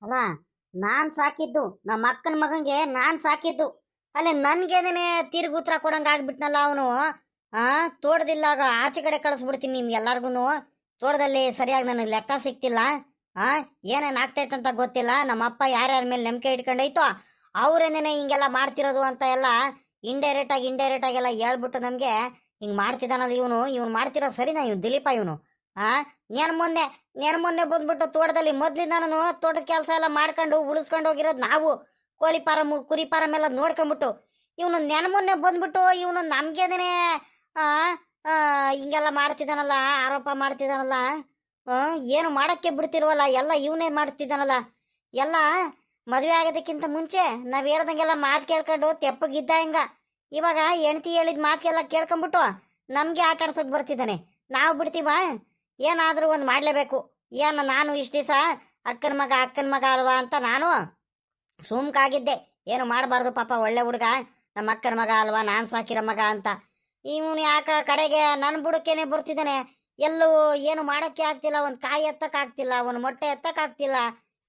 ಅಲ್ಲ, ನಾನು ಸಾಕಿದ್ದು ನಮ್ಮ ಅಕ್ಕನ ಮಗಂಗೆ ನಾನು ಸಾಕಿದ್ದು. ಅಲ್ಲೇ ನನ್ಗೇನೇ ತಿರುಗಿ ಉತ್ತರ ಕೊಡಂಗೆ ಆಗ್ಬಿಟ್ನಲ್ಲ ಅವನು. ತೋಟದಿಲ್ಲಾಗ ಆಚೆ ಕಡೆ ಕಳಿಸ್ಬಿಡ್ತೀನಿ ನಿಮ್ಗೆಲ್ಲರಿಗೂ. ತೋಟದಲ್ಲಿ ಸರಿಯಾಗಿ ನನಗೆ ಲೆಕ್ಕ ಸಿಕ್ತಿಲ್ಲ. ಏನೇನು ಆಗ್ತೈತಂತ ಗೊತ್ತಿಲ್ಲ. ನಮ್ಮ ಅಪ್ಪ ಯಾರ್ಯಾರ ಮೇಲೆ ನಂಬಿಕೆ ಇಟ್ಕೊಂಡೈತೋ ಅವ್ರೇನೇನೆ ಹಿಂಗೆಲ್ಲ ಮಾಡ್ತಿರೋದು ಅಂತ ಎಲ್ಲ ಇಂಡೈರೆಕ್ಟ್ ಆಗಿ ಎಲ್ಲ ಹೇಳ್ಬಿಟ್ಟು ನಮಗೆ ಹಿಂಗೆ ಮಾಡ್ತಿದ್ದಾನಲ್ಲ ಇವನು ಮಾಡ್ತಿರೋ ಸರಿನಾ? ಇವನು ದಿಲೀಪ ಇವನು. ನೆನ ಮೊನ್ನೆ ಬಂದ್ಬಿಟ್ಟು ತೋಟದಲ್ಲಿ ಮೊದ್ಲಿಂದಾನು ತೋಟದ ಕೆಲಸ ಎಲ್ಲ ಮಾಡ್ಕೊಂಡು ಉಳಿಸ್ಕೊಂಡು ಹೋಗಿರೋದು ನಾವು. ಕೋಳಿ ಫಾರಮ್ ಕುರಿ ಫಾರಮ್ ಎಲ್ಲ ನೋಡ್ಕೊಂಬಿಟ್ಟು ಇವನು ನೆನ ಮೊನ್ನೆ ಬಂದ್ಬಿಟ್ಟು ಇವನು ನಮ್ಗೇನೇ ಹಿಂಗೆಲ್ಲ ಮಾಡ್ತಿದ್ದಾನಲ್ಲ, ಆರೋಪ ಮಾಡ್ತಿದ್ದಾನಲ್ಲ. ಏನು ಮಾಡೋಕ್ಕೆ ಬಿಡ್ತಿಲ್ವಲ್ಲ, ಎಲ್ಲ ಇವನೇ ಮಾಡ್ತಿದ್ದಾನಲ್ಲ. ಎಲ್ಲ ಮದುವೆ ಆಗೋದಕ್ಕಿಂತ ಮುಂಚೆ ನಾವು ಹೇಳ್ದಂಗೆಲ್ಲ ಮಾತು ಕೇಳ್ಕೊಂಡು ತೆಪ್ಪಗಿದ್ದ ಹಿಂಗ. ಇವಾಗ ಹೆಂಡ್ತಿ ಹೇಳಿದ ಮಾತಿಗೆಲ್ಲ ಕೇಳ್ಕೊಂಬಿಟ್ಟು ನಮಗೆ ಆಟ ಆಡ್ಸೋಕೆ ಬರ್ತಿದ್ದಾನೆ. ನಾವು ಬಿಡ್ತೀವ? ಏನಾದರೂ ಒಂದು ಮಾಡಲೇಬೇಕು. ನಾನು ಇಷ್ಟು ದಿವಸ ಅಕ್ಕನ ಮಗ ಅಲ್ವಾ ಅಂತ ನಾನು ಸುಮ್ಕಾಗಿದ್ದೆ. ಏನು ಮಾಡಬಾರ್ದು, ಪಾಪ ಒಳ್ಳೆ ಹುಡುಗ, ನಮ್ಮ ಅಕ್ಕನ ಮಗ ಅಲ್ವಾ, ನಾನು ಸಾಕಿರೋ ಮಗ ಅಂತ. ಇವನು ಯಾಕ ಕಡೆಗೆ ನನ್ನ ಬುಡಕ್ಕೇನೆ ಬರ್ತಿದ್ದಾನೆ. ಎಲ್ಲೂ ಏನು ಮಾಡೋಕ್ಕೆ ಆಗ್ತಿಲ್ಲ, ಒಂದು ಕಾಯಿ ಎತ್ತಕ್ಕಾಗ್ತಿಲ್ಲ, ಒಂದು ಮೊಟ್ಟೆ ಎತ್ತಕ್ಕಾಗ್ತಿಲ್ಲ,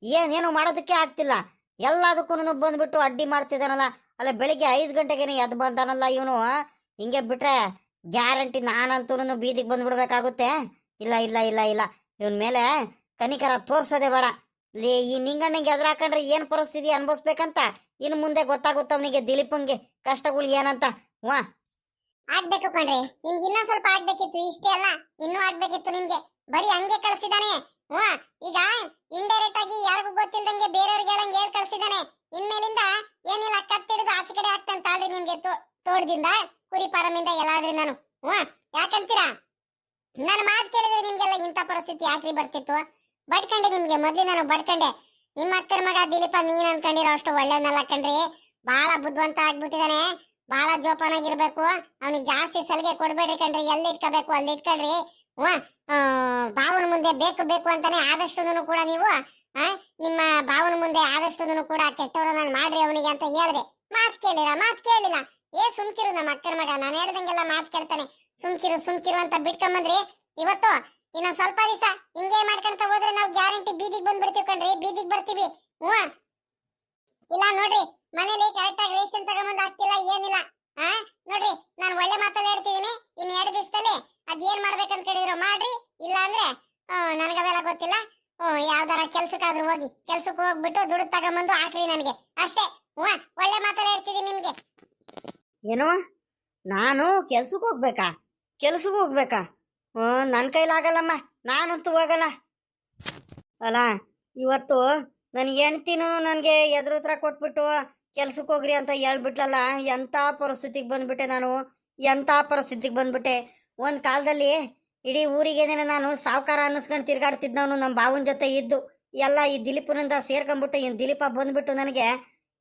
ಏನೇನು ಮಾಡೋದಕ್ಕೆ ಆಗ್ತಿಲ್ಲ. ಎಲ್ಲದಕ್ಕೂ ಬಂದ್ಬಿಟ್ಟು ಅಡ್ಡಿ ಮಾಡ್ತಿದ್ದಾನಲ್ಲ. ಅಲ್ಲ, ಬೆಳಿಗ್ಗೆ 5 ಗಂಟೆಗೇನೆ ಎದ್ದು ಬಂದಾನಲ್ಲ ಇವನು. ಹಿಂಗೆ ಬಿಟ್ರೆ ಗ್ಯಾರಂಟಿ ನಾನಂತೂ ಬೀದಿಗೆ ಬಂದ್ಬಿಡ್ಬೇಕಾಗುತ್ತೆ. ಇಲ್ಲ ಇಲ್ಲ ಇಲ್ಲ ಇಲ್ಲ, ಇವನ್ ಮೇಲೆ ಕನಿಕರ ತೋರ್ಸೋದೇ ಬೇಡ. ಈ ನಿಂಗಣ್ಣಂಗೆ ಎದುರಾಕೊಂಡ್ರೆ ಏನು ಪರಿಸ್ಥಿತಿ ಅನ್ಭವಿಸ್ಬೇಕಂತ ಇನ್ನು ಮುಂದೆ ಗೊತ್ತಾಗುತ್ತೆ ಅವನಿಗೆ, ದಿಲೀಪಂಗೆ ಕಷ್ಟಗಳು ಏನಂತ. ಆಗ್ಬೇಕು ಕಣ್ರಿ, ನಿಮ್ಗೆ ಇನ್ನೊಂದ್ ಸ್ವಲ್ಪ ಆಗ್ಬೇಕಿತ್ತು. ಇಷ್ಟೇ ಅಲ್ಲ, ಇನ್ನೂ ಆಗ್ಬೇಕಿತ್ತು ನಿಮ್ಗೆ. ಬರೀ ಹಂಗೆ ಕಳ್ಸಿದಾನೆ. ಈಗ ಇಂಡೈರೆಕ್ಟ್ ಆಗಿ ಯಾರಿಗೂ ಗೊತ್ತಿಲ್ದಂಗೆ ಬೇರೆಯವ್ರಿಗೆ ಹೇಳಂಗೆ ಹೇಳಿ ಕಳ್ಸಿದಾನೆ. ಇನ್ಮೇಲಿಂದ ಏನಿಲ್ಲ, ಕತ್ತಿಡಿದು ಆಚೆ ಕಡೆ ಆಗ್ತಾನೆ ತಾಳ್ರಿ ನಿಮ್ಗೆ. ತೋಟದಿಂದ ಕುರಿ ಫಾರಮಿಂದ ಎಲ್ಲಾದ್ರಿಂದಾನು. ಯಾಕಂತೀರಾ? ನನ್ನ ಮಾತು ಕೇಳಿದ್ರೆ ನಿಮ್ಗೆಲ್ಲ ಇಂಥ ಪರಿಸ್ಥಿತಿ ಯಾಕ್ರಿ ಬರ್ತಿತ್ತು? ಬಡ್ಕಂಡೆ ನಿಮ್ಗೆ, ಮೊದ್ಲು ನಾನು ಬಡ್ಕಂಡೆ. ನಿಮ್ಮ ಅಕ್ಕನ ಮಗ ದಿಲೀಪ ನೀನ್ ಅನ್ಕೊಂಡಿರೋ ಅಷ್ಟು ಒಳ್ಳೆನಲ್ಲ ಕಣ್ರಿ. ಬಹಳ ಬುದ್ಧಿವಂತ ಆಗ್ಬಿಟ್ಟಿದಾನೆ, ಬಹಳ ಜೋಪಾನಾಗಿರ್ಬೇಕು. ಅವ್ನಿಗೆ ಜಾಸ್ತಿ ಸಲಿಗೆ ಕೊಡ್ಬೇಡ್ರಿ ಕಣ್ರಿ. ಎಲ್ಲಿ ಇಟ್ಕೋಬೇಕು ಅಲ್ಲಿ ಇಟ್ಕೊಳ್ರಿ. ಬಾವನ ಮುಂದೆ ಬೇಕು ಅಂತಾನೆ ಆದಷ್ಟು ಕೂಡ ನೀವು ನಿಮ್ಮ ಬಾವನ ಮುಂದೆ ಆದಷ್ಟು ಕೂಡ ಕೆಟ್ಟವರನ್ನ ಮಾಡ್ರಿ ಅವನಿಗೆ ಅಂತ ಹೇಳಿದೆ. ಮಾತು ಕೇಳಿಲ್ಲ. ಸುಮ್ಕಿರು ನಮ್ಮ ಅಕ್ಕನ ಮಗ, ನಾನು ಹೇಳ್ದಂಗೆಲ್ಲ ಮಾತು ಕೇಳ್ತಾನೆ. ಸುಮ್ಕಿರು ಅಂತ ಬಿಟ್ಕೊಂಬಂದ್ರಿ. ಇವತ್ತು ಇನ್ನ ಸ್ವಲ್ಪ ದಿವಸ ಹಿಂಗೆ ಮಾಡ್ಕೊಂತ ಹೋದ್ರೆ ನಾವು ಗ್ಯಾರಂಟಿ ಬೀದಿಗೆ ಬಂದ್ಬಿಡ್ತೀವಿ ಕಣ್ರಿ. ಬೀದಿಗೆ ಬರ್ತೀವಿ. ಇಲ್ಲ ನೋಡ್ರಿ, ಮನೇಲಿ ಕರೆಕ್ಟ್ ಆಗಿ ರೇಷನ್ ತಗೊಂಬಂದ್ ಆಗ್ತಿಲ್ಲ, ಏನಿಲ್ಲ. ನೋಡ್ರಿ, ನಾನು ಒಳ್ಳೆ ಮಾತಲ್ಲಿ ಹೇಳ್ತಿದೀನಿ. ಇನ್ನು 2 ದಿವಸದಲ್ಲಿ ಅದೇನ್ ಮಾಡ್ಬೇಕಂತ ಕೇಳಿದ್ರು ಮಾಡ್ರಿ. ಇಲ್ಲ ಅಂದ್ರೆ ನನಗವೆಲ್ಲ ಗೊತ್ತಿಲ್ಲ. ಯಾವ್ದಾರ ಕೆಲ್ಸಕ್ಕಾದ್ರೂ ಹೋಗಿ, ಕೆಲ್ಸಕ್ಕೆ ಹೋಗ್ಬಿಟ್ಟು ದುಡ್ಡು ತಗೊಂಬಂದು ಹಾಕ್ರಿ ನನಗೆ ಅಷ್ಟೇ. ಒಳ್ಳೆ ಮಾತಲ್ಲಿ ಹೇಳ್ತಿದೀನಿ ನಿಮ್ಗೆ. ಏನು, ನಾನು ಕೆಲ್ಸಕ್ಕೆ ಹೋಗ್ಬೇಕಾ? ನನ್ನ ಕೈಲಾಗಲ್ಲಮ್ಮ, ನಾನಂತೂ ಹೋಗಲ್ಲ. ಅಲ್ಲ, ಇವತ್ತು ನನ್ನ ಹೆಂಡ್ತಿನೂ ನನಗೆ ಎದುರುತ್ರ ಕೊಟ್ಬಿಟ್ಟು ಕೆಲ್ಸಕ್ಕೆ ಹೋಗ್ರಿ ಅಂತ ಹೇಳ್ಬಿಟ್ಲಲ್ಲ. ಎಂಥ ಪರಿಸ್ಥಿತಿಗೆ ಬಂದ್ಬಿಟ್ಟೆ. ಒಂದು ಕಾಲದಲ್ಲಿ ಇಡೀ ಊರಿಗೇನೆ ನಾನು ಸಾವುಕಾರ ಅನ್ನಿಸ್ಕೊಂಡು ತಿರ್ಗಾಡ್ತಿದ್ದವನು ನಮ್ಮ ಬಾವನ ಜೊತೆ ಇದ್ದು. ಎಲ್ಲ ಈ ದಿಲೀಪನಿಂದ ಸೇರ್ಕೊಂಡ್ಬಿಟ್ಟು ಇನ್ನು ದಿಲೀಪ ಬಂದ್ಬಿಟ್ಟು ನನಗೆ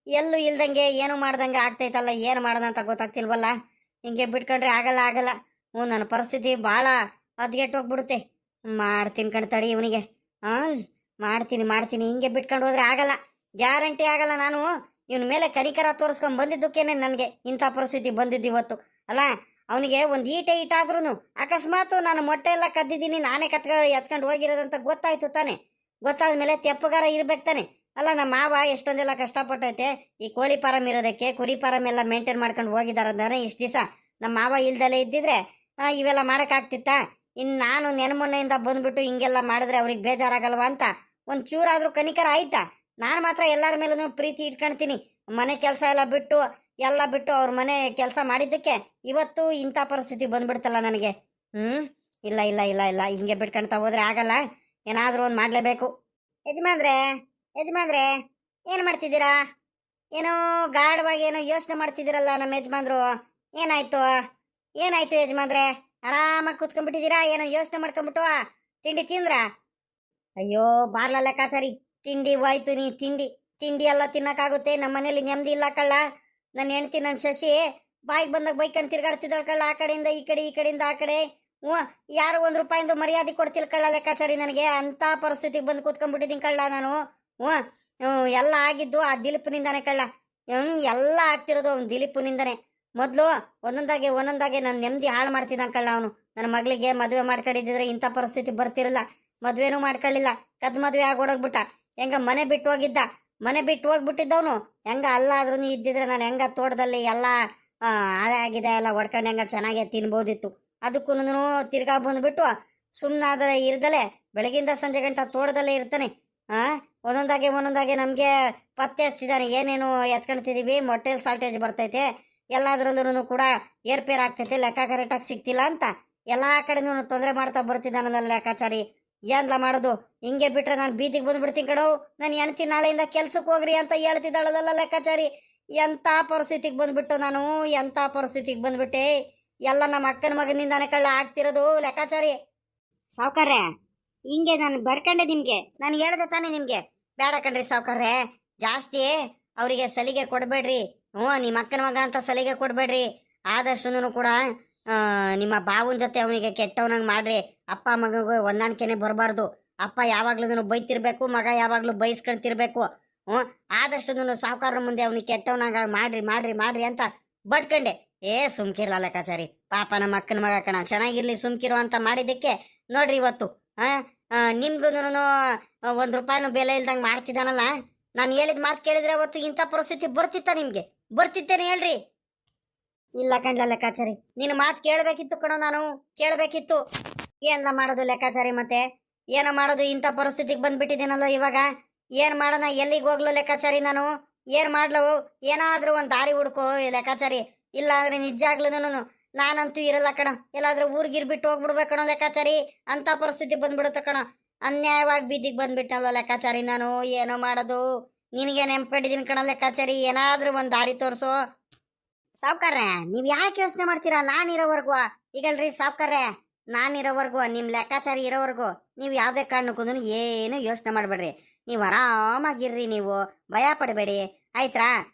ಎಲ್ಲೂ ಇಲ್ದಂಗೆ ಏನು ಮಾಡ್ದಂಗೆ ಆಗ್ತೈತಲ್ಲ. ಏನು ಮಾಡೋದಂತ ಗೊತ್ತಾಗ್ತಿಲ್ವಲ್ಲ. ಹಿಂಗೆ ಬಿಟ್ಕೊಂಡ್ರೆ ಆಗಲ್ಲ. ನನ್ನ ಪರಿಸ್ಥಿತಿ ಭಾಳ ಹದ್ಗೆಟ್ಟು ಹೋಗ್ಬಿಡುತ್ತೆ. ಮಾಡ್ತೀನಿ ಕಣ್ತಡಿ ಇವನಿಗೆ. ಮಾಡ್ತೀನಿ. ಹಿಂಗೆ ಬಿಟ್ಕೊಂಡು ಹೋದ್ರೆ ಆಗಲ್ಲ, ಗ್ಯಾರಂಟಿ ಆಗಲ್ಲ. ನಾನು ಇವನ ಮೇಲೆ ಕನಿಕರ ತೋರಿಸ್ಕೊಂಡು ಬಂದಿದ್ದಕ್ಕೇನೆ ನನಗೆ ಇಂಥ ಪರಿಸ್ಥಿತಿ ಬಂದಿದ್ದು ಇವತ್ತು. ಅಲ್ಲ, ಅವನಿಗೆ ಒಂದು ಈಟಾದ್ರೂ ಅಕಸ್ಮಾತ್ ನಾನು ಮೊಟ್ಟೆ ಎಲ್ಲ ಕದ್ದಿದ್ದೀನಿ, ನಾನೇ ಎತ್ಕೊಂಡು ಹೋಗಿರೋದಂತ ಗೊತ್ತಾಯ್ತು ತಾನೆ. ಗೊತ್ತಾದ್ಮೇಲೆ ತೆಪ್ಪಗಾರ ಇರ್ಬೇಕು ತಾನೆ. ಅಲ್ಲ, ನಮ್ಮ ಮಾವ ಎಷ್ಟೊಂದೆಲ್ಲ ಕಷ್ಟಪಟ್ಟೈತೆ ಈ ಕೋಳಿ ಫಾರಮ್ ಇರೋದಕ್ಕೆ, ಕುರಿ ಫಾರಮ್ ಎಲ್ಲ ಮೇಂಟೈನ್ ಮಾಡ್ಕೊಂಡು ಹೋಗಿದಾರಂದ್ರೆ ಇಷ್ಟು ದಿವಸ ನಮ್ಮ ಮಾವ ಇಲ್ದಲೇ ಇದ್ದಿದ್ರೆ ಇವೆಲ್ಲ ಮಾಡೋಕ್ಕಾಗ್ತಿತ್ತಾ? ಇನ್ನು ನಾನು ನೆನಮೊನ್ನೆಯಿಂದ ಬಂದ್ಬಿಟ್ಟು ಹಿಂಗೆಲ್ಲ ಮಾಡಿದ್ರೆ ಅವ್ರಿಗೆ ಬೇಜಾರಾಗಲ್ವಾ ಅಂತ ಒಂದು ಚೂರಾದರೂ ಕನಿಕರ ಆಯ್ತಾ? ನಾನು ಮಾತ್ರ ಎಲ್ಲರ ಮೇಲೂ ಪ್ರೀತಿ ಇಟ್ಕೊಳ್ತೀನಿ. ಮನೆ ಕೆಲಸ ಎಲ್ಲ ಬಿಟ್ಟು ಅವ್ರ ಮನೆ ಕೆಲಸ ಮಾಡಿದ್ದಕ್ಕೆ ಇವತ್ತು ಇಂಥ ಪರಿಸ್ಥಿತಿ ಬಂದ್ಬಿಡ್ತಲ್ಲ ನನಗೆ. ಇಲ್ಲ, ಹಿಂಗೆ ಬಿಟ್ಕೊಳ್ತಾ ಹೋದ್ರೆ ಆಗಲ್ಲ. ಏನಾದರೂ ಒಂದು ಮಾಡಲೇಬೇಕು. ಯಜಮಾನ್ರೆ ಏನು ಮಾಡ್ತಿದ್ದೀರಾ? ಏನೋ ಗಾಢವಾಗಿ ಏನೋ ಯೋಚನೆ ಮಾಡ್ತಿದ್ದೀರಲ್ಲ ನಮ್ಮ ಯಜಮಾನ್ರು. ಏನಾಯ್ತು ಯಜಮಾನ್ರೆ? ಆರಾಮಾಗಿ ಕೂತ್ಕೊಂಡ್ಬಿಟ್ಟಿದ್ದೀರಾ? ಏನೋ ಯೋಚನೆ ಮಾಡ್ಕೊಂಡ್ಬಿಟ್ಟು ತಿಂಡಿ ತಿಂದ್ರ? ಅಯ್ಯೋ ಬಾರ್ಲ ಲೆಕ್ಕಾಚಾರಿ, ತಿಂಡಿ ಹೋಯ್ತು. ನೀ ತಿಂಡಿ ಎಲ್ಲ ತಿನ್ನಕ್ಕಾಗುತ್ತೆ? ನಮ್ಮ ಮನೇಲಿ ನೆಮ್ಮದಿ ಇಲ್ಲ ಕಳ್ಳ. ನನ್ನ ಹೆಂಡ್ತಿ ನನ್ನ ಶಶಿ ಬಾಯಿಗೆ ಬಂದಾಗ ಬೈಕೊಂಡು ತಿರ್ಗಾಡ್ತಿದ್ದಾಳ ಕಳ್ಳ. ಆ ಕಡೆಯಿಂದ ಈ ಕಡೆ, ಈ ಕಡೆಯಿಂದ ಆ ಕಡೆ. ಯಾರು ₹1 ಮರ್ಯಾದೆ ಕೊಡ್ತಿಲ್ಲ ಕಳ್ಳ ಲೆಕ್ಕಾಚಾರಿ. ನನಗೆ ಅಂಥ ಪರಿಸ್ಥಿತಿಗೆ ಬಂದು ಕೂತ್ಕೊಂಡ್ಬಿಟ್ಟಿದ್ದೀನಿ ಕಳ್ಳ ನಾನು. ಎಲ್ಲ ಆಗಿದ್ದು ಆ ದಿಲೀಪನಿಂದಾನೆ ಕಳ್ಳ. ಎಲ್ಲ ಆಗ್ತಿರೋದು ಅವ್ನು ದಿಲೀಪನಿಂದಾನೆ. ಮೊದಲು ಒಂದೊಂದಾಗೆ ನನ್ನ ನೆಮ್ಮದಿ ಹಾಳು ಮಾಡ್ತಿದ್ದ ಕಳ್ಳ ಅವನು. ನನ್ನ ಮಗಳಿಗೆ ಮದುವೆ ಮಾಡ್ಕೊಂಡಿದ್ದಿದ್ರೆ ಇಂಥ ಪರಿಸ್ಥಿತಿ ಬರ್ತಿರಲ್ಲ. ಮದುವೆನೂ ಮಾಡ್ಕೊಳ್ಳಿಲ್ಲ, ಕದ್ ಮದುವೆ ಆಗೋಡೋಗ್ಬಿಟ್ಟ. ಹೆಂಗ ಮನೆ ಬಿಟ್ಟು ಹೋಗಿದ್ದ, ಮನೆ ಬಿಟ್ಟು ಹೋಗ್ಬಿಟ್ಟಿದ್ದವನು ಹೆಂಗ ಅಲ್ಲಾದ್ರೂ ಇದ್ದಿದ್ರೆ ನಾನು ಹೆಂಗ ತೋಟದಲ್ಲಿ ಎಲ್ಲ ಅದೇ ಆಗಿದೆ ಎಲ್ಲ ಹೊಡ್ಕೊಂಡು ಹೆಂಗ ಚೆನ್ನಾಗೆ ತಿನ್ಬೋದಿತ್ತು. ಅದಕ್ಕೂ ತಿರ್ಗಾ ಬಂದ್ಬಿಟ್ಟು ಸುಮ್ಮನಾದ್ರೆ ಇರ್ದಲೆ ಬೆಳಗಿಂದ ಸಂಜೆ ಗಂಟ ತೋಟದಲ್ಲೇ ಇರ್ತಾನೆ. ಒಂದೊಂದಾಗೆ ನಮಗೆ ಪತ್ತೆ ಹಚ್ಚಿದಾನೆ, ಏನೇನು ಎತ್ಕೊಳ್ತಿದೀವಿ, ಮೊಟ್ಟೆಲ್ ಸಾಲ್ಟೇಜ್ ಬರ್ತೈತೆ, ಎಲ್ಲಾದ್ರಲ್ಲೂ ಕೂಡ ಏರ್ಪೇರ್ ಆಗ್ತೈತೆ, ಲೆಕ್ಕ ಕರೆಕ್ಟಾಗಿ ಸಿಗ್ತಿಲ್ಲ ಅಂತ ಎಲ್ಲಾ ಕಡೆನೂ ತೊಂದರೆ ಮಾಡ್ತಾ ಬರ್ತಿದ್ದಾನಲ್ಲ ಲೆಕ್ಕಾಚಾರಿ. ಏನ್ಲ ಮಾಡೋದು, ಹಿಂಗೆ ಬಿಟ್ರೆ ನಾನು ಬೀದಿಗೆ ಬಂದ್ಬಿಡ್ತೀನಿ ಕಣೋ, ನಾನು ಹೆಣ್ತಿ ನಾಳೆಯಿಂದ ಕೆಲ್ಸಕ್ಕೆ ಹೋಗ್ರಿ ಅಂತ ಹೇಳ್ತಿದ್ದಾಳಲ್ಲ ಲೆಕ್ಕಾಚಾರಿ. ಎಂಥ ಪರಿಸ್ಥಿತಿಗೆ ಬಂದ್ಬಿಟ್ಟು ನಾನು, ಎಂಥ ಪರಿಸ್ಥಿತಿಗೆ ಬಂದ್ಬಿಟ್ಟೆ. ಎಲ್ಲ ನಮ್ಮ ಅಕ್ಕನ ಮಗನಿಂದಾನೆ ಕಳ್ಳ ಆಗ್ತಿರೋದು ಲೆಕ್ಕಾಚಾರಿ. ಸಾವ್ಕಾರ್ರೆ, ಹಿಂಗೆ ನಾನು ಬಡ್ಕಂಡೆ ನಿಮ್ಗೆ, ನಾನು ಹೇಳ್ದೆ ತಾನೆ ನಿಮ್ಗೆ, ಬೇಡ ಕಣ್ರಿ ಸಾವ್ಕಾರ್ರೆ, ಜಾಸ್ತಿ ಅವರಿಗೆ ಸಲಿಗೆ ಕೊಡಬೇಡ್ರಿ. ನಿಮ್ಮ ಅಕ್ಕನ ಮಗ ಅಂತ ಸಲಿಗೆ ಕೊಡಬೇಡ್ರಿ. ಆದಷ್ಟು ಕೂಡ ನಿಮ್ಮ ಬಾವನ ಜೊತೆ ಅವನಿಗೆ ಕೆಟ್ಟವನಂಗೆ ಮಾಡ್ರಿ. ಅಪ್ಪ ಮಗನಿಗೆ ಹೊಂದಾಣಿಕೆನೆ ಬರಬಾರ್ದು. ಅಪ್ಪ ಯಾವಾಗ್ಲೂ ಬೈತಿರ್ಬೇಕು, ಮಗ ಯಾವಾಗ್ಲೂ ಬೈಸ್ಕೊಳ್ತಿರ್ಬೇಕು. ಆದಷ್ಟು ಸಾವುಕಾರರ ಮುಂದೆ ಅವನಿಗೆ ಕೆಟ್ಟವನಾಗ ಮಾಡ್ರಿ ಮಾಡ್ರಿ ಮಾಡ್ರಿ ಅಂತ ಬಡ್ಕಂಡೆ. ಸುಮ್ಕಿರ್ಲ ಲೆಕ್ಕಾಚಾರಿ, ಪಾಪ ನಮ್ಮ ಅಕ್ಕನ ಮಗ ಕಣ, ಚೆನ್ನಾಗಿರ್ಲಿ ಸುಮ್ಕಿರೋ ಅಂತ ಮಾಡಿದ್ದಕ್ಕೆ ನೋಡ್ರಿ ಇವತ್ತು ನಿಮ್ಗೂ ₹1 ಬೆಲೆ ಇಲ್ದಂಗೆ ಮಾಡ್ತಿದ್ದಾನಲ್ಲ. ನಾನು ಹೇಳಿದ ಮಾತು ಕೇಳಿದ್ರೆ ಅವತ್ತು ಇಂಥ ಪರಿಸ್ಥಿತಿ ಬರ್ತಿತ್ತ ನಿಮ್ಗೆ? ಬರ್ತಿತ್ತೇನೆ ಹೇಳ್ರಿ? ಇಲ್ಲ ಕಣ್ಲ ಲೆಕ್ಕಾಚಾರಿ, ನಿನ್ನ ಮಾತು ಕೇಳಬೇಕಿತ್ತು ಕಣೋ, ನಾನು ಕೇಳಬೇಕಿತ್ತು. ಏನ್ಲ ಮಾಡೋದು ಲೆಕ್ಕಾಚಾರಿ, ಮತ್ತೆ ಏನೋ ಮಾಡೋದು, ಇಂಥ ಪರಿಸ್ಥಿತಿಗೆ ಬಂದ್ಬಿಟ್ಟಿದ್ದೀನಲ್ಲ ಇವಾಗ. ಏನ್ ಮಾಡೋಣ, ಎಲ್ಲಿಗೆ ಹೋಗ್ಲು ಲೆಕ್ಕಾಚಾರಿ, ನಾನು ಏನ್ ಮಾಡ್ಲು? ಏನಾದ್ರೂ ಒಂದು ದಾರಿ ಹುಡ್ಕೋ ಲೆಕ್ಕಾಚಾರಿ. ಇಲ್ಲ ಅಂದ್ರೆ ನಿಜಾಗ್ಲೂ ನಾನಂತೂ ಇರಲ್ಲ ಕಣ, ಎಲ್ಲಾದ್ರೂ ಊರ್ಗಿರ್ಬಿಟ್ಟು ಹೋಗ್ಬಿಡ್ಬೇಕು ಕಣೋ ಲೆಕ್ಕಾಚಾರಿ. ಅಂತ ಪರಿಸ್ಥಿತಿ ಬಂದ್ಬಿಡುತ್ತೆ ಕಣ, ಅನ್ಯಾಯವಾಗಿ ಬೀದಿಗೆ ಬಂದ್ಬಿಟ್ಟಲ್ಲ ಲೆಕ್ಕಾಚಾರಿ. ನಾನು ಏನೋ ಮಾಡೋದು, ನಿನಗೆ ನೆನ್ಪಿಟ್ಟಿದ್ದೀನಿ ಕಣ ಲೆಕ್ಕಾಚಾರಿ, ಏನಾದ್ರೂ ಒಂದು ದಾರಿ ತೋರಿಸೋ. ಸಾವ್ಕಾರ್ರೆ, ನೀವ್ ಯಾಕೆ ಯೋಚನೆ ಮಾಡ್ತೀರಾ? ನಾನಿರೋವರೆಗೂ ಈಗಲ್ರಿ ಸಾವ್ಕಾರ್ರೆ, ನಾನಿರೋವರೆಗೂ ನಿಮ್ ಲೆಕ್ಕಾಚಾರಿ ಇರೋವರೆಗೂ ನೀವು ಯಾವ್ದೇ ಕಾರಣಕ್ಕೂ ಏನು ಯೋಚನೆ ಮಾಡ್ಬೇಡ್ರಿ. ನೀವು ಆರಾಮಾಗಿರ್ರಿ, ನೀವು ಭಯ ಪಡಬೇಡಿ, ಆಯ್ತಾ?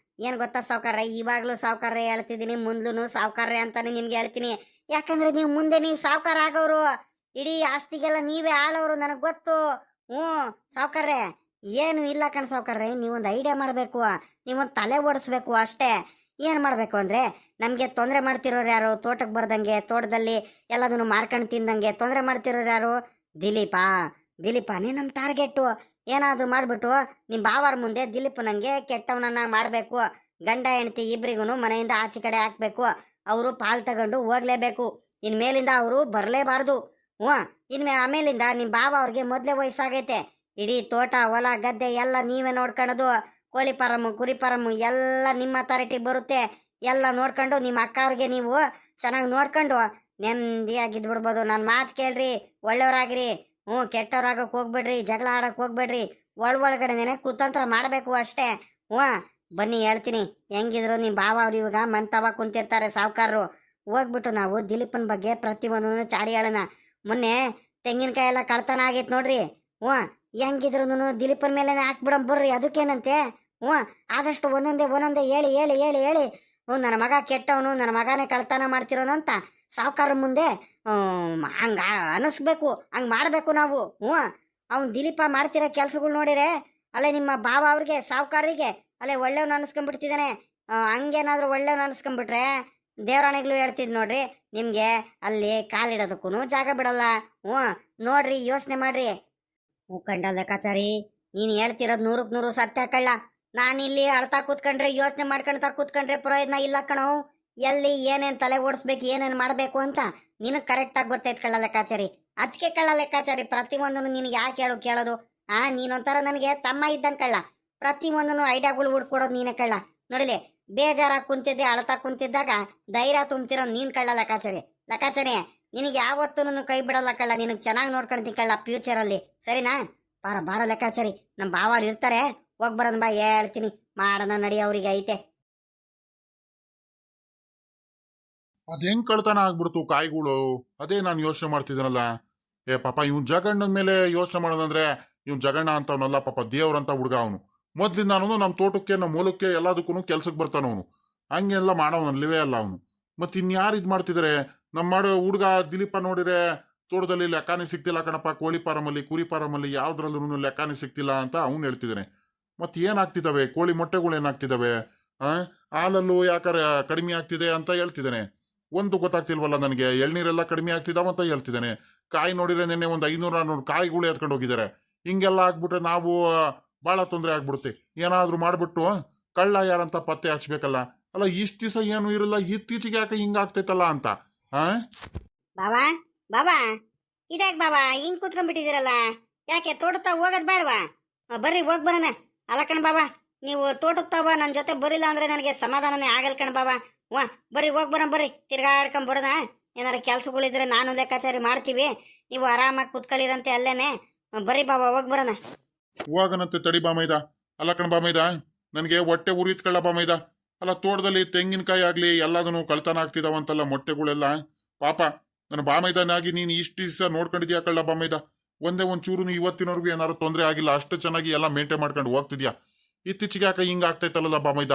ಏನ್ ಗೊತ್ತಾ ಸಾವ್ಕಾರ್ರೆ, ಇವಾಗ್ಲೂ ಸಾವ್ಕಾರ್ರೆ ಹೇಳ್ತಿದ್ದೀನಿ, ಮುಂದ್ಲೂ ಸಾವ್ಕಾರ್ರೆ ಅಂತಾನೆ ನಿಮ್ಗೆ ಹೇಳ್ತೀನಿ. ಯಾಕಂದ್ರೆ ನೀವು ಮುಂದೆ ನೀವು ಸಾವ್ಕಾರ ಆಗೋರು, ಇಡೀ ಆಸ್ತಿಗೆಲ್ಲ ನೀವೇ ಆಳೋರು, ನನಗ್ ಗೊತ್ತು. ಸಾವ್ಕಾರ್ರೆ, ಏನು ಇಲ್ಲ ಕಣ್ ಸಾವ್ಕಾರ್ರೆ, ನೀವೊಂದು ಐಡಿಯಾ ಮಾಡ್ಬೇಕು, ನೀವೊಂದು ತಲೆ ಓಡಿಸ್ಬೇಕು ಅಷ್ಟೇ. ಏನ್ ಮಾಡ್ಬೇಕು ಅಂದ್ರೆ, ನಮ್ಗೆ ತೊಂದರೆ ಮಾಡ್ತಿರೋರು ಯಾರು? ತೋಟಕ್ಕೆ ಬರ್ದಂಗೆ, ತೋಟದಲ್ಲಿ ಎಲ್ಲದನ್ನು ಮಾರ್ಕೊಂಡು ತಿಂದಂಗೆ ತೊಂದರೆ ಮಾಡ್ತಿರೋರು ಯಾರು? ದಿಲೀಪನೇ ನಮ್ ಟಾರ್ಗೆಟ್. ಏನಾದ್ರು ಮಾಡ್ಬಿಟ್ಟು ನಿಮ್ ಬಾವಾರ ಮುಂದೆ ದಿಲೀಪ್ ನಂಗೆ ಕೆಟ್ಟವನನ್ನ ಮಾಡ್ಬೇಕು, ಗಂಡ ಹೆಂಡತಿ ಇಬ್ರಿಗೂ ಮನೆಯಿಂದ ಆಚೆ ಕಡೆ ಹಾಕ್ಬೇಕು, ಅವರು ಪಾಲ್ ತಗೊಂಡು ಹೋಗ್ಲೇಬೇಕು, ಇನ್ಮೇಲಿಂದ ಅವರು ಬರ್ಲೇಬಾರ್ದು. ಆಮೇಲಿಂದ ನಿಮ್ ಬಾವ ಅವ್ರಿಗೆ ಮೊದ್ಲೇ ವಯಸ್ಸಾಗೈತೆ, ಇಡೀ ತೋಟ ಹೊಲ ಗದ್ದೆ ಎಲ್ಲ ನೀವೇ ನೋಡ್ಕೊಳ್ಳೋದು, ಕೋಳಿ ಫಾರಮ್ಮು ಕುರಿ ಫಾರಮ್ಮು ಎಲ್ಲ ನಿಮ್ಮ ಅಥಾರಿಟಿಗೆ ಬರುತ್ತೆ. ಎಲ್ಲ ನೋಡ್ಕೊಂಡು ನಿಮ್ಮ ಅಕ್ಕ ಅವ್ರಿಗೆ ನೀವು ಚೆನ್ನಾಗಿ ನೋಡ್ಕೊಂಡು ನೆಮ್ಮದಿಯಾಗಿದ್ದು ಬಿಡ್ಬೋದು. ನನ್ನ ಮಾತು ಕೇಳ್ರಿ, ಒಳ್ಳೆಯವ್ರಾಗಿರಿ. ಕೆಟ್ಟವ್ರಾಗಕ್ಕೆ ಹೋಗ್ಬೇಡ್ರಿ, ಜಗಳ ಆಡಕ್ಕೆ ಹೋಗ್ಬೇಡ್ರಿ, ಒಳಗಡೆನೆ ಕುತಂತ್ರ ಮಾಡಬೇಕು ಅಷ್ಟೇ. ಬನ್ನಿ ಹೇಳ್ತೀನಿ, ಹೆಂಗಿದ್ರು ನಿಮ್ಮ ಬಾವ ಅವ್ರು ಇವಾಗ ಮಂತವ ಕುಂತಿರ್ತಾರೆ ಸಾವ್ಕಾರರು. ಹೋಗ್ಬಿಟ್ಟು ನಾವು ದಿಲೀಪನ ಬಗ್ಗೆ ಪ್ರತಿಯೊಂದನ್ನು ಚಾಡಿ ಹೇಳೋಣ. ಮೊನ್ನೆ ತೆಂಗಿನಕಾಯಿ ಎಲ್ಲ ಕಳ್ತನ ಆಗೈತೆ ನೋಡ್ರಿ. ಹೆಂಗಿದ್ರು ದಿಲೀಪನ ಮೇಲೆ ಹಾಕ್ಬಿಡಂ ಬರ್ರಿ, ಅದಕ್ಕೇನಂತೆ. ಆದಷ್ಟು ಒಂದೊಂದೇ ಹೇಳಿ ಹೇಳಿ ಹೇಳಿ ಹೇಳಿ ನನ್ನ ಮಗ ಕೆಟ್ಟವನು, ನನ್ನ ಮಗನೇ ಕಳ್ತನ ಮಾಡ್ತಿರೋನು ಅಂತ ಸಾವ್ಕಾರ ಮುಂದೆ ಹಂಗ ಅನಿಸ್ಬೇಕು, ಹಂಗ್ ಮಾಡ್ಬೇಕು ನಾವು. ಅವ್ನು ದಿಲೀಪ ಮಾಡ್ತಿರೋ ಕೆಲ್ಸಗಳು ನೋಡಿರೆ ಅಲ್ಲೇ ನಿಮ್ಮ ಬಾವ ಅವ್ರಿಗೆ ಸಾವ್ಕಾರಿಗೆ ಅಲ್ಲೇ ಒಳ್ಳೆವ್ನು ಅನ್ಸ್ಕೊಂಡ್ಬಿಡ್ತಿದ್ದಾನೆ. ಹಂಗೇನಾದ್ರು ಒಳ್ಳೆವ್ನು ಅನ್ಸ್ಕೊಂಡ್ಬಿಟ್ರೆ ದೇವರಾಣಿಗ್ಲು ಹೇಳ್ತಿದ್ ನೋಡ್ರಿ, ನಿಮ್ಗೆ ಅಲ್ಲಿ ಕಾಲಿಡೋದಕ್ಕೂ ಜಾಗ ಬಿಡಲ್ಲ. ನೋಡ್ರಿ, ಯೋಚನೆ ಮಾಡ್ರಿ. ಕಂಡ ಲೆಕ್ಕಾಚಾರಿ, ನೀನ್ ಹೇಳ್ತಿರೋದ್ 100ಕ್ಕೆ 100 ಸತ್ಯ ಕಳ್ಳ. ನಾನಿಲ್ಲಿ ಅಳ್ತಾ ಕೂತ್ಕೊಂಡ್ರೆ, ಯೋಚನೆ ಮಾಡ್ಕೊಂಡ್ತಾ ಕೂತ್ಕೊಂಡ್ರೆ ಪ್ರಯೋಜನ ಇಲ್ಲ ಕಣೋ. ಎಲ್ಲಿ ಏನೇನ್ ತಲೆ ಓಡಿಸ್ಬೇಕು, ಏನೇನ್ ಮಾಡ್ಬೇಕು ಅಂತ ನಿನಗ್ ಕರೆಕ್ಟ್ ಆಗಿ ಗೊತ್ತೈತ್ ಕಳ್ಳ ಲೆಕ್ಕಾಚಾರಿ. ಅದಕ್ಕೆ ಕಳ್ಳ ಲೆಕ್ಕಾಚಾರಿ, ಪ್ರತಿಯೊಂದನ್ನು ನಿನಗೆ ಯಾಕೆ ಕೇಳೋದು? ನೀನೊಂಥರ ನನಗೆ ತಮ್ಮ ಇದ್ದಂಗೆ ಕಳ್ಳ, ಪ್ರತಿಯೊಂದನ್ನು ಐಡಿಯಾಗಳು ಹುಡ್ಕೊಡೋದು ನೀನೇ ಕಳ್ಳ. ನೋಡಿಲಿ, ಬೇಜಾರಾಗಿ ಕುಂತಿದ್ದೆ, ಅಳ್ತಾ ಕುಂತಿದ್ದಾಗ ಧೈರ್ಯ ತುಂಬ್ತಿರೋ ನೀನ್ ಕಳ್ಳ ಲೆಕ್ಕಾಚಾರಿ. ನಿನಗೆ ಯಾವತ್ತೂ ಕೈ ಬಿಡಲ್ಲ ಕಳ್ಳ, ನಿನಗೆ ಚೆನ್ನಾಗಿ ನೋಡ್ಕೊಳ್ತೀನಿ ಕಳ್ಳ ಫ್ಯೂಚರ್ ಅಲ್ಲಿ, ಸರಿನಾ? ಬಾರ ಲೆಕ್ಕಾಚಾರಿ, ನಮ್ಮ ಬಾವಾರು ಇರ್ತಾರೆ, ಹೋಗ್ ಬರೋದ್ ಬಾ, ಹೇಳ್ತೀನಿ, ಮಾಡೋಣ ನಡಿ, ಅವ್ರಿಗೆ ಐತೆ. ಅದೇಂಗ್ ಕಳ್ತನ ಆಗ್ಬಿಡ್ತು ಕಾಯಿಗಳು, ಅದೇ ನಾನು ಯೋಚನೆ ಮಾಡ್ತಿದ್ದೀನಲ್ಲ. ಪಾಪ ಇವ್ನ ಜಗಣ್ಣನ ಮೇಲೆ ಯೋಚನೆ ಮಾಡೋದಂದ್ರೆ, ಇವ್ನ ಜಗಣ್ಣ ಅಂತವನಲ್ಲ ಪಾಪ, ದೇವ್ರಂತ ಹುಡುಗ ಅವನು. ಮೊದ್ಲಿಂದ ಅವನು ನಮ್ಮ ತೋಟಕ್ಕೆ, ನಮ್ಮ ಮೂಲಕ್ಕೆ ಎಲ್ಲದಕ್ಕೂ ಕೆಲ್ಸಕ್ಕೆ ಬರ್ತಾನವನು. ಹಂಗೆಲ್ಲ ಮಾಡೋನಲ್ಲಿವೇ ಅಲ್ಲ ಅವನು. ಮತ್ತೆ ಇನ್ಯಾರು ಇದು ಮಾಡ್ತಿದ್ದಾರೆ? ನಮ್ಮ ಮಾಡೋ ಹುಡುಗ ದಿಲೀಪ ನೋಡಿದ್ರೆ ತೋಟದಲ್ಲಿ ಲೆಕ್ಕಾನೇ ಸಿಗ್ತಿಲ್ಲ ಕಣಪ್ಪ, ಕೋಳಿ ಫಾರಮಲ್ಲಿ ಕುರಿ ಫಾರಮಲ್ಲಿ ಯಾವ್ದ್ರಲ್ಲೂ ಲೆಕ್ಕಾನೇ ಸಿಗ್ತಿಲ್ಲ ಅಂತ ಅವ್ನು ಹೇಳ್ತಿದ್ದಾನೆ. ಮತ್ತೆ ಏನಾಗ್ತಿದ್ದಾವೆ ಕೋಳಿ ಮೊಟ್ಟೆಗಳು, ಏನಾಗ್ತಿದ್ದಾವೆ? ಹಾಲಲ್ಲೂ ಯಾಕಾರ ಕಡಿಮೆ ಆಗ್ತಿದೆ ಅಂತ ಹೇಳ್ತಿದ್ದಾನೆ. ಒಂದು ಗೊತ್ತಾಗ್ತಿಲ್ವಲ್ಲ ನನಗೆ. ಎಳ್ನೀರೆಲ್ಲ ಕಡಿಮೆ ಆಗ್ತಿದ್ದಾವ ಅಂತ ಹೇಳ್ತಿದ್ದಾನೆ. ಕಾಯಿ ನೋಡಿದ್ರೆ ನಿನ್ನೆ ಒಂದು 500-600 ಕಾಯಿಗಳು ಎತ್ಕೊಂಡು ಹೋಗಿದ್ದಾರೆ. ಹಿಂಗೆಲ್ಲ ಆಗ್ಬಿಟ್ರೆ ನಾವು ಭಾಳ ತೊಂದರೆ ಆಗ್ಬಿಡುತ್ತೆ. ಏನಾದ್ರೂ ಮಾಡ್ಬಿಟ್ಟು ಕಳ್ಳ ಯಾರಂತ ಪತ್ತೆ ಹಚ್ಬೇಕಲ್ಲ. ಅಲ್ಲ ಇಷ್ಟ ದಿವಸ ಏನು ಇರಲ್ಲ, ಇತ್ತೀಚೆಗೆ ಯಾಕೆ ಹಿಂಗಾಗ್ತೈತಲ್ಲ ಅಂತ. ಆ ಬಾವಾ ಬಾಬಾ, ಇದ್ಯಾಕೆ ಬಾಬಾ ಹಿಂಗ್ ಕೂತ್ಕೊಂಡ್ಬಿಟ್ಟಿದ್ದೀರಲ್ಲ? ಯಾಕೆ ತೋಟದ ಹೋಗೋದ್ ಬೇಡವಾ? ಬರ್ರಿ ಹೋಗ್ ಬರೋಣ. ಅಲ್ಲ ಕಣ್ ಬಾಬಾ, ನೀವು ತೋಟದ ತಾವ ನನ್ನ ಜೊತೆ ಬರಿಲ್ಲ ಅಂದ್ರೆ ನನಗೆ ಸಮಾಧಾನನೇ ಆಗಲ್ ಕಣ್ ಬಾಬಾ. ವಾ ಬರ್ರಿ ಹೋಗ್ ಬರೋಣ, ಬರ್ರಿ ತಿರ್ಗಾಡ್ಕೊಂಡ್ ಬರೋಣ. ಏನಾರ ಕೆಲ್ಸಗಳಿದ್ರೆ ನಾನು ಲೆಕ್ಕಾಚಾರಿ ಮಾಡ್ತೀವಿ, ನೀವು ಆರಾಮಾಗಿ ಕೂತ್ಕೊಳ್ಳಿರಂತೆ ಅಲ್ಲೇನೆ. ಬರ್ರಿ ಬಾಬಾ ಹೋಗ್ ಬರೋಣ. ಹೋಗನಂತೆ ತಡಿ ಬಾಮೈದ. ಅಲ್ಲ ಕಣ್ ಬಾಮೈದ, ನನಗೆ ಹೊಟ್ಟೆ ಉರಿತ್ಕೊಳ್ಳ ಬಾಮೈದ. ಅಲ್ಲ ತೋಟದಲ್ಲಿ ತೆಂಗಿನಕಾಯಿ ಆಗ್ಲಿ ಎಲ್ಲದನ್ನು ಕಳ್ತನ ಆಗ್ತಿದಾವಂತಲ್ಲ ಮೊಟ್ಟೆಗಳೆಲ್ಲ. ಪಾಪ ನನ್ನ ಬಾಮೈದನಾಗಿ ನೀನು ಇಷ್ಟು ದಿವಸ ನೋಡ್ಕೊಂಡಿದ್ಯಾ ಕಳ್ಳ ಬಾಮೈದ. ಒಂದೇ ಒಂಚೂರು ಇವತ್ತಿನವರೆಗೂ ಏನಾದ್ರು ತೊಂದರೆ ಆಗಿಲ್ಲ, ಅಷ್ಟು ಚೆನ್ನಾಗಿ ಎಲ್ಲ ಮೇಂಟೈನ್ ಮಾಡ್ಕೊಂಡು ಹೋಗ್ತಿದ್ಯಾ. ಇತ್ತೀಚೆಗೆ ಯಾಕೆ ಹಿಂಗ ಆಗ್ತೈತಲ್ಲ ಬಾಮೈದ,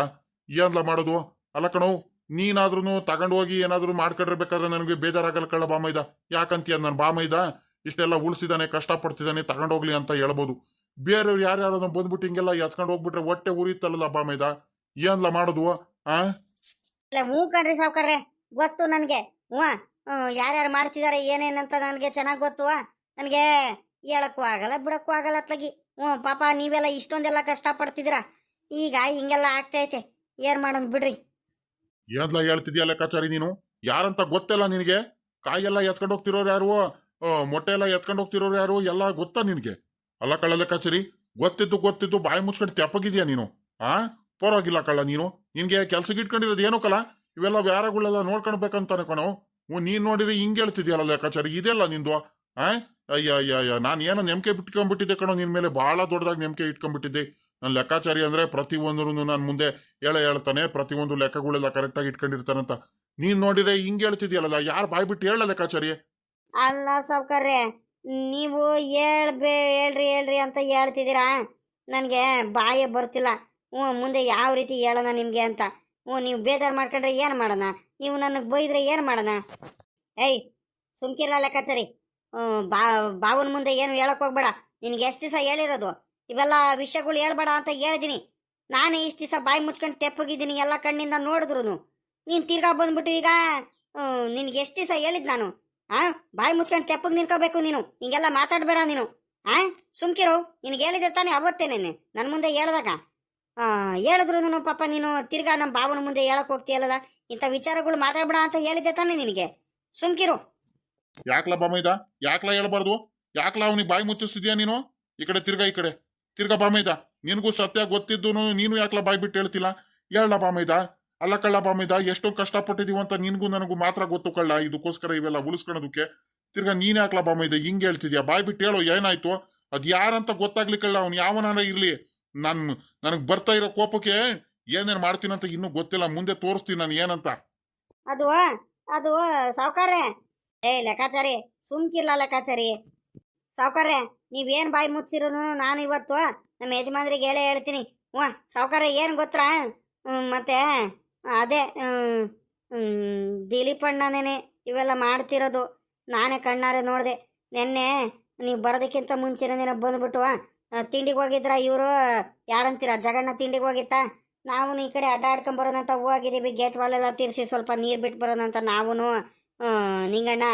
ಏನ್ಲ ಮಾಡೋದು? ಅಲ್ಲ ಕಣೋ, ನೀನಾದ್ರೂ ತಗೊಂಡು ಹೋಗಿ ಏನಾದ್ರು ಮಾಡ್ಕೊಂಡಿರ್ಬೇಕಾದ್ರೆ ನನಗೆ ಬೇಜಾರಾಗಲ್ಲ ಕಳ್ಳ ಬಾಮೈದ. ಯಾಕಂತೀಯ ನನ್ನ ಬಾಮೈದ ಇಷ್ಟೆಲ್ಲ ಉಳಿಸಿದಾನೆ, ಕಷ್ಟಪಡ್ತಿದ್ದಾನೆ, ತಗೊಂಡೋಗ್ಲಿ ಅಂತ ಹೇಳ್ಬೋದು. ಬೇರೆಯವ್ರು ಯಾರ್ಯಾರು ಬಂದ್ಬಿಟ್ಟು ಹಿಂಗೆಲ್ಲ ಎತ್ಕೊಂಡು ಹೋಗ್ಬಿಟ್ರೆ ಹೊಟ್ಟೆ ಉರಿತಲ್ಲ ಬಾಮೈದ, ಏನ್ಲ ಮಾಡೋದು? ಆ ಹ್ಞೂ ಕಣ್ರಿ ಸಾವ್ಕಾರ್ರೆ, ಗೊತ್ತು ನನಗೆ. ಹ್ಞೂ ಯಾರ್ಯಾರು ಮಾಡ್ತಿದ್ದಾರೆ ಏನೇನಂತ ನನಗೆ ಚೆನ್ನಾಗಿ ಗೊತ್ತು. ನನಗೆ ಹೇಳಕ್ಕೂ ಆಗಲ್ಲ ಬಿಡಕ್ಕೂ ಆಗಲ್ಲ ಅತ್ಲಾಗಿ. ಪಾಪ ನೀವೆಲ್ಲ ಇಷ್ಟೊಂದೆಲ್ಲ ಕಷ್ಟಪಡ್ತಿದ್ದೀರಾ, ಈಗ ಹಿಂಗೆಲ್ಲ ಆಗ್ತೈತೆ. ಏನ್ ಮಾಡೋದು ಬಿಡ್ರಿ. ಏನ್ಲ ಹೇಳ್ತಿದ್ಯಾ ಲೆಕ್ಕಾಚಾರಿ ನೀನು? ಯಾರಂತ ಗೊತ್ತಿಲ್ಲ ನಿನಗೆ? ಕಾಯೆಲ್ಲ ಎತ್ಕೊಂಡು ಹೋಗ್ತಿರೋರು ಯಾರು, ಮೊಟ್ಟೆ ಎಲ್ಲ ಎತ್ಕೊಂಡು ಹೋಗ್ತಿರೋರು ಯಾರು ಎಲ್ಲ ಗೊತ್ತಾ ನಿನಗೆ? ಅಲ್ಲ ಕಳ್ಳ ಲೆಕ್ಕಾಚಾರಿ, ಗೊತ್ತಿದ್ದು ಬಾಯಿ ಮುಚ್ಕೊಂಡು ತೆಪ್ಪಗಿದ್ಯಾ ನೀನು? ಆ ಪರವಾಗಿಲ್ಲ ಕಳ್ಳ ನೀನು. ನಿನ್ಗೆ ಕೆಲ್ಸಕ್ಕೆ ಇಟ್ಕೊಂಡಿರೋದು ಏನೋ ಕಲ, ಇವೆಲ್ಲ ವ್ಯಾರಗಳೆಲ್ಲ ನೋಡ್ಕೊಳ್ಬೇಕಂತಾನೆ ಕಣೋ. ನೀನ್ ನೋಡಿರಿ ಹಿಂಗೆ ಹೇಳ್ತಿದ್ಯಲ್ಲ ಲೆಕ್ಕಾಚಾರಿ, ಇದೆಲ್ಲ ನಿಂದು? ಅಯ್ಯ ನಾನು ಏನೋ ನೆಮ್ಕೆ ಬಿಟ್ಕೊಂಡ್ಬಿಟ್ಟಿದ್ದೆ ಕಣೋ ನಿನ್ ಮೇಲೆ, ಬಹಳ ದೊಡ್ಡದಾಗಿ ನೆಮ್ಕೆ ಇಟ್ಕೊಂಡ್ಬಿಟ್ಟಿದ್ದೆ. ನನ್ನ ಲೆಕ್ಕಾಚಾರಿ ಅಂದ್ರೆ ಪ್ರತಿಯೊಂದೂ ನಾನು ಮುಂದೆ ಹೇಳ್ತಾನೆ, ಪ್ರತಿಯೊಂದು ಲೆಕ್ಕಗಳೆಲ್ಲ ಕರೆಕ್ಟಾಗಿ ಇಟ್ಕೊಂಡಿರ್ತಾನಂತ. ನೀನ್ ನೋಡಿದ್ರೆ ಹಿಂಗೆ ಹೇಳ್ತಿದ್ಯಲ್ಲ, ಯಾರು ಬಾಯ್ ಬಿಟ್ಟು ಹೇಳ ಲೆಕ್ಕಾಚಾರಿ? ಅಲ್ಲ ಸಾವ್ಕಾರ್ರೆ, ನೀವು ಹೇಳ್ರಿ ಅಂತ ಹೇಳ್ತಿದ್ದೀರಾ, ನನಗೆ ಬಾಯೇ ಬರ್ತಿಲ್ಲ. ಮುಂದೆ ಯಾವ ರೀತಿ ಹೇಳೋಣ ನಿಮಗೆ ಅಂತ. ನೀವು ಬೇಜಾರು ಮಾಡ್ಕೊಂಡ್ರೆ ಏನು ಮಾಡೋಣ? ನೀವು ನನಗೆ ಬೈದ್ರೆ ಏನು ಮಾಡೋಣ? ಏಯ್ ಸುಮ್ಕಿರಲ್ಲ ಲೆಕ್ಕಾಚಾರಿ. ಬಾವನ ಮುಂದೆ ಏನು ಹೇಳಕ್ ಹೋಗ್ಬೇಡ. ನಿನ್ಗೆ ಎಷ್ಟು ದಿವಸ ಹೇಳಿರೋದು ಇವೆಲ್ಲ ವಿಷಯಗಳು ಹೇಳ್ಬೇಡ ಅಂತ ಹೇಳಿದೀನಿ. ನಾನೇ ಇಷ್ಟು ದಿವಸ ಬಾಯಿ ಮುಚ್ಕೊಂಡು ತೆಪ್ಪಗಿದ್ದೀನಿ, ಎಲ್ಲ ಕಣ್ಣಿಂದ ನೋಡಿದ್ರು. ನೀನು ತಿರ್ಗಾ ಬಂದ್ಬಿಟ್ಟು ಈಗ ನಿನ್ಗೆ ಎಷ್ಟು ದಿವಸ ಹೇಳಿದ್ ನಾನು? ಬಾಯಿ ಮುಚ್ಕೊಂಡು ತೆಪ್ಪಗೆ ನಿನ್ಕೋಬೇಕು ನೀನು, ಹಿಂಗೆಲ್ಲ ಮಾತಾಡಬೇಡ ನೀನು. ಸುಮ್ಕಿರೋ, ನಿನ್ಗೆ ಹೇಳಿದೆ ತಾನೇ ಅವತ್ತೇನೇನೆ ನನ್ನ ಮುಂದೆ ಹೇಳ್ದಾಗ. ಹೇಳಿದ್ರು ಪಾಪ ನೀನು ತಿರ್ಗಾ ನಮ್ಮ ಬಾವನ ಮುಂದೆ ಹೇಳಕ್ ಹೋಗ್ತೀಯಲ್ಲ, ಇಂಥ ವಿಚಾರಗಳು ಮಾತಾಡ್ಬೇಡ ಅಂತ ಹೇಳಿದ್ದೆ ತಾನೇ ನಿನಗೆ. ಸುಮ್ಕಿರು. ಯಾಕ್ಲ ಬಾಮೈದ, ಯಾಕ್ಲ ಹೇಳ್ಬಾರ್ದು? ಯಾಕ್ಲ ಅವನಿಗೆ ಬಾಯಿ ಮುಚ್ಚಿಸ್ತಿದ್ಯಾ ನೀನು? ಈ ಕಡೆ ತಿರ್ಗಾ ಬಾಮೈದ. ನಿನಗೂ ಸತ್ಯ ಗೊತ್ತಿದ್ದು ನೀನು ಯಾಕ್ಲ ಬಾಯಿ ಬಿಟ್ಟು ಹೇಳ್ತಿಲ್ಲ? ಹೇಳ ಬಾಮೈದ. ಅಲ್ಲ ಕಳ್ಳ ಬಾಮೈದ, ಎಷ್ಟೊಂದು ಕಷ್ಟಪಟ್ಟಿದೀವ ಅಂತ ನಿನ್ಗೂ ನನಗೂ ಮಾತ್ರ ಗೊತ್ತು ಕಳ್ಳ. ಇದಕ್ಕೋಸ್ಕರ ಇವೆಲ್ಲ ಉಳಿಸ್ಕೊಳೋದಕ್ಕೆ ತಿರ್ಗಾ ನೀನ್ ಯಾಕ್ಲ ಬಾಮೈದ ಹಿಂಗೆ ಹೇಳ್ತಿದ್ಯಾ? ಬಾಯಿ ಬಿಟ್ಟು ಹೇಳೋ, ಏನಾಯ್ತು? ಅದ್ ಯಾರಂತ ಗೊತ್ತಾಗ್ಲಿ ಕಳ್ಳ, ಅವ್ನು ಯಾವನಾರ ಇರ್ಲಿ. ನನಗ್ ಬರ್ತಾ ಇರೋ ಕೋಪಕ್ಕೆ ಏನೇನ್ ಮಾಡ್ತೀನಂತ ಇನ್ನೂ ಗೊತ್ತಿಲ್ಲ, ಮುಂದೆ ತೋರಿಸ್ತೀನಿ ನಾನು ಏನಂತ. ಅದು ಸಾವ್ಕಾರ್ರೆ, ಲೆಕ್ಕಾಚಾರಿ ಸುಮ್ಕಿರ್ಲ ಲೆಕ್ಕಾಚಾರಿ. ಸಾವ್ಕಾರ್ರೆ, ನೀವೇನ್ ಬಾಯಿ ಮುಚ್ಚಿರೋನು ನಾನು ಇವತ್ತು ನಮ್ಮ ಯಜಮಾನ್ರಿಗೆ ಹೇಳ್ತೀನಿ. ಸಾವ್ಕಾರ್ರೆ ಏನು ಗೊತ್ತಾ, ಮತ್ತೆ ಅದೇ ದಿಲೀಪಣ್ಣನೇನೆ ಇವೆಲ್ಲ ಮಾಡ್ತಿರೋದು. ನಾನೇ ಕಣ್ಣಾರೆ ನೋಡಿದೆ ನೆನ್ನೆ. ನೀವು ಬರೋದಕ್ಕಿಂತ ಮುಂಚೆನೇ ಬಂದ್ಬಿಟ್ಟು ತಿಂಡಿಗೆ ಹೋಗಿದ್ರ ಇವರು, ಯಾರಂತೀರ, ಜಗಣ್ಣ ತಿಂಡಿಗೆ ಹೋಗಿತ್ತಾ? ನಾವು ಈ ಕಡೆ ಅಡ್ಡಾಡ್ಕೊಂಡ್ ಬರೋಣಂತ ಹೋಗಿದ್ದೀವಿ. ಗೇಟ್ ವಾಲೆಲ್ಲ ತೀರಿಸಿ ಸ್ವಲ್ಪ ನೀರು ಬಿಟ್ಟು ಬರೋಣಂತ ನಾವು ನಿಂಗಣ್ಣ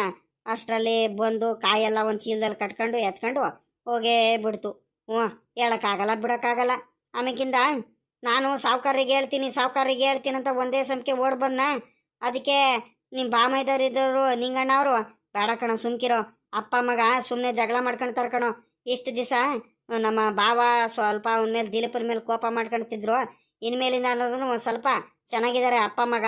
ಅಷ್ಟರಲ್ಲಿ ಬಂದು ಕಾಯೆಲ್ಲ ಒಂದು ಚೀಲದಲ್ಲಿ ಕಟ್ಕೊಂಡು ಎತ್ಕೊಂಡು ಹೋಗೇ ಬಿಡ್ತು. ಹೇಳೋಕ್ಕಾಗಲ್ಲ ಬಿಡೋಕ್ಕಾಗಲ್ಲ. ಆಮೇಕಿಂದ ನಾನು ಸಾವ್ಕಾರಿಗೆ ಹೇಳ್ತೀನಿ ಅಂತ ಒಂದೇ ಸಮಕ್ಕೆ ಓಡ್ ಬಂದ. ಅದಕ್ಕೆ ನಿಮ್ಮ ಬಾಮೈದವ್ರಿದ್ದವರು ನಿಂಗಣ್ಣ ಅವರು, ಬೇಡ ಕಣೋ ಸುಮ್ಕಿರೋ, ಅಪ್ಪ ಮಗ ಸುಮ್ಮನೆ ಜಗಳ ಮಾಡ್ಕೊಳ್ತಾರೆ ಕಣೋ. ಇಷ್ಟು ದಿವಸ ನಮ್ಮ ಬಾವ ಸ್ವಲ್ಪ ಅವನ ಮೇಲೆ ದಿಲೀಪನ ಮೇಲೆ ಕೋಪ ಮಾಡ್ಕೊಳ್ತಿದ್ರು. ಇನ್ಮೇಲಿಂದ ಅನ್ನೋದು ಒಂದು ಸ್ವಲ್ಪ ಚೆನ್ನಾಗಿದ್ದಾರೆ ಅಪ್ಪ ಮಗ,